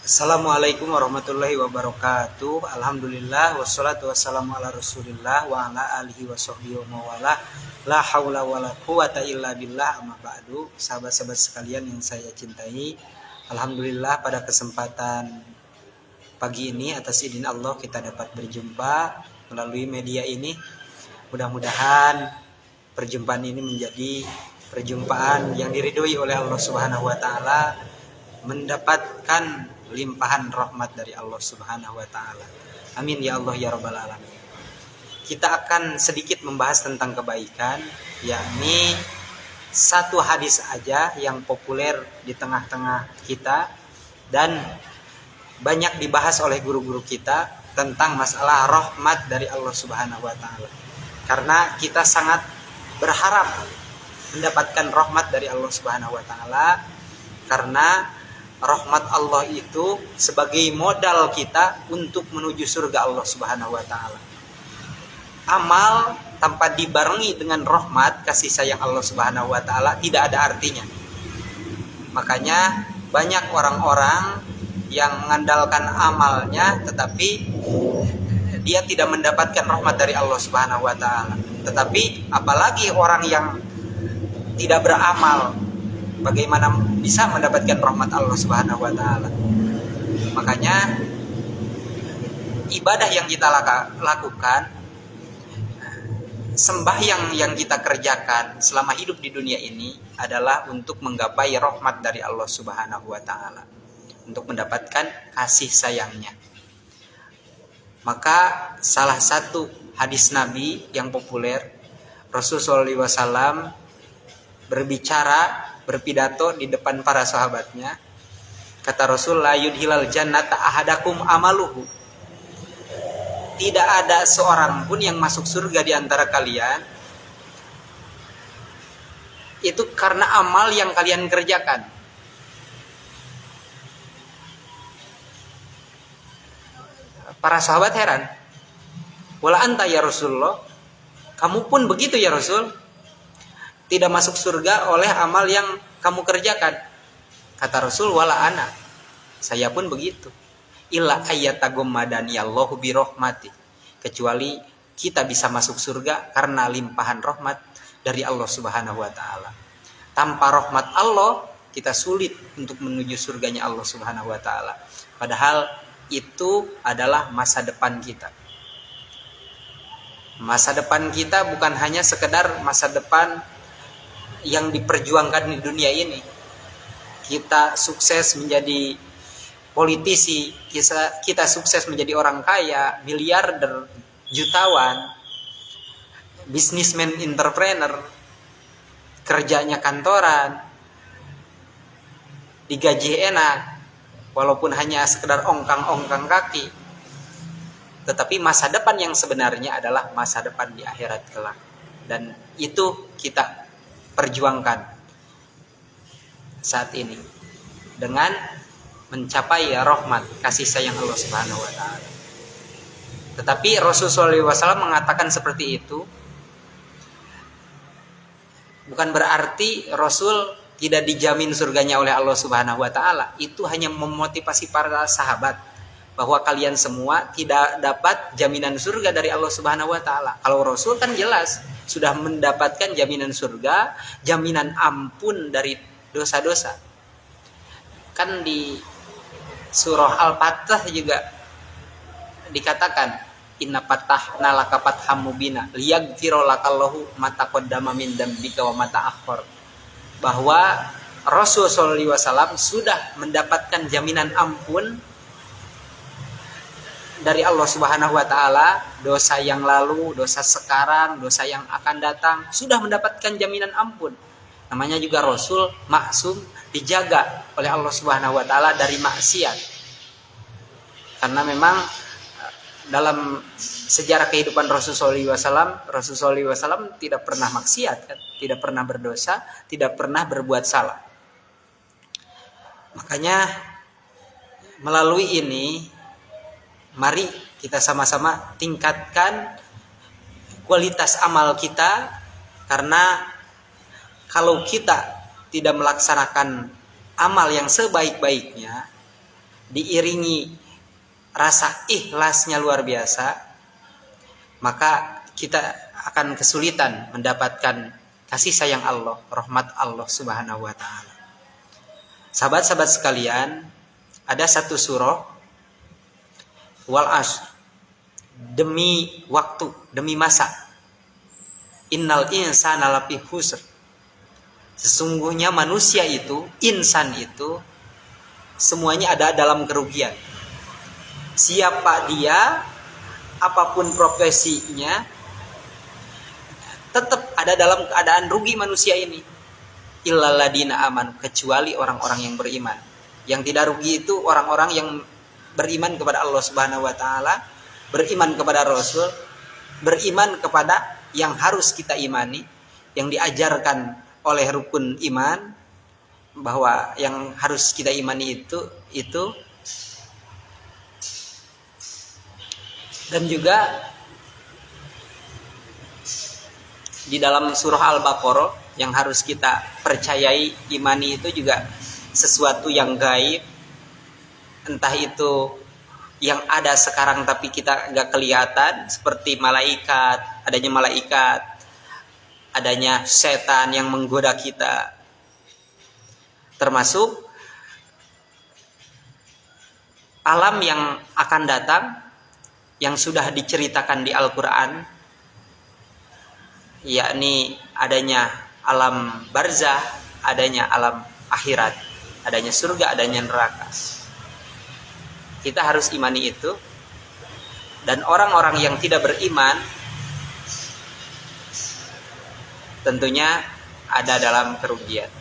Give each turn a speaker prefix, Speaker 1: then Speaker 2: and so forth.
Speaker 1: Assalamualaikum warahmatullahi wabarakatuh. Alhamdulillah wassalatu wassalamu ala Rasulillah wa ala alihi washabbihi wa mawala. La haula wala quwata illa billah, amma ba'du. Sahabat-sahabat sekalian yang saya cintai, alhamdulillah pada kesempatan pagi ini atas izin Allah kita dapat berjumpa melalui media ini. Mudah-mudahan perjumpaan ini menjadi perjumpaan yang diridhoi oleh Allah Subhanahu wa taala, mendapatkan limpahan rahmat dari Allah Subhanahu wa taala. Amin ya Allah ya rabbal alamin. Kita akan sedikit membahas tentang kebaikan, yakni satu hadis aja yang populer di tengah-tengah kita dan banyak dibahas oleh guru-guru kita tentang masalah rahmat dari Allah Subhanahu wa taala. Karena kita sangat berharap mendapatkan rahmat dari Allah Subhanahu wa taala, karena rahmat Allah itu sebagai modal kita untuk menuju surga Allah Subhanahu wa taala. Amal tanpa dibarengi dengan rahmat kasih sayang Allah Subhanahu wa taala tidak ada artinya. Makanya banyak orang-orang yang mengandalkan amalnya tetapi dia tidak mendapatkan rahmat dari Allah Subhanahu wa taala. Tetapi apalagi orang yang tidak beramal, bagaimana bisa mendapatkan rahmat Allah Subhanahu wa taala? Makanya ibadah yang kita lakukan, sembahyang yang kita kerjakan selama hidup di dunia ini adalah untuk menggapai rahmat dari Allah Subhanahu wa taala, untuk mendapatkan kasih sayangnya. Maka salah satu hadis Nabi yang populer, Rasulullah SAW berpidato di depan para sahabatnya. Kata Rasul, la yudhilal jannata ahadakum amaluhu. Tidak ada seorang pun yang masuk surga di antara kalian itu karena amal yang kalian kerjakan. Para sahabat heran. Wala anta ya Rasulullah, kamu pun begitu ya Rasul? Tidak masuk surga oleh amal yang kamu kerjakan. Kata Rasul, wala ana, saya pun begitu. Illa ayyatagummadani Allahu bi rahmati, kecuali kita bisa masuk surga karena limpahan rahmat dari Allah Subhanahu wa taala. Tanpa rahmat Allah kita sulit untuk menuju surganya Allah Subhanahu wa taala. Padahal itu adalah masa depan kita. Masa depan kita bukan hanya sekedar masa depan yang diperjuangkan di dunia ini. Kita sukses menjadi politisi, kita sukses menjadi orang kaya, miliarder, jutawan, bisnismen, entrepreneur, kerjanya kantoran, digaji enak, walaupun hanya sekedar ongkang-ongkang kaki. Tetapi masa depan yang sebenarnya adalah masa depan di akhirat kelak. Dan itu kita perjuangkan saat ini dengan mencapai rahmat kasih sayang Allah Subhanahu wa taala. Tetapi Rasulullah SAW mengatakan seperti itu bukan berarti Rasul tidak dijamin surganya oleh Allah Subhanahu wa taala. Itu hanya memotivasi para sahabat bahwa kalian semua tidak dapat jaminan surga dari Allah Subhanahu wa taala. Kalau Rasul kan jelas sudah mendapatkan jaminan surga, jaminan ampun dari dosa-dosa. Kan di surah Al-Fatah juga dikatakan, inna fatahna laka fatham mubina liyaghfira lakallahu ma taqaddama min dzambika wa ma ta'akhkhar. Bahwa Rasulullah SAW sudah mendapatkan jaminan ampun dari Allah Subhanahu wa taala, dosa yang lalu, dosa sekarang, dosa yang akan datang, sudah mendapatkan jaminan ampun. Namanya juga Rasul maksum, dijaga oleh Allah Subhanahu wa taala dari maksiat. Karena memang dalam sejarah kehidupan Rasulullah SAW tidak pernah maksiat, kan? Tidak pernah berdosa, tidak pernah berbuat salah. Makanya melalui ini mari kita sama-sama tingkatkan kualitas amal kita, karena kalau kita tidak melaksanakan amal yang sebaik-baiknya, diiringi rasa ikhlasnya luar biasa, maka kita akan kesulitan mendapatkan kasih sayang Allah, rahmat Allah Subhanahu wa taala. Sahabat-sahabat sekalian, ada satu surah wal asr, demi waktu, demi masa. Innal insana lafi khusr. Sesungguhnya manusia itu, insan itu semuanya ada dalam kerugian. Siapa dia, apapun profesinya, tetap ada dalam keadaan rugi manusia ini. Illal ladina amanu, kecuali orang-orang yang beriman. Yang tidak rugi itu orang-orang yang beriman kepada Allah Subhanahu wa taala, beriman kepada Rasul, beriman kepada yang harus kita imani, yang diajarkan oleh rukun iman, bahwa yang harus kita imani itu dan juga di dalam surah Al-Baqarah yang harus kita percayai, imani itu juga sesuatu yang gaib, entah itu yang ada sekarang tapi kita nggak kelihatan, seperti malaikat, adanya setan yang menggoda kita, termasuk alam yang akan datang yang sudah diceritakan di Al-Quran, yakni adanya alam barzah, adanya alam akhirat, adanya surga, adanya neraka. Kita harus imani itu. Dan orang-orang yang tidak beriman tentunya ada dalam kerugian.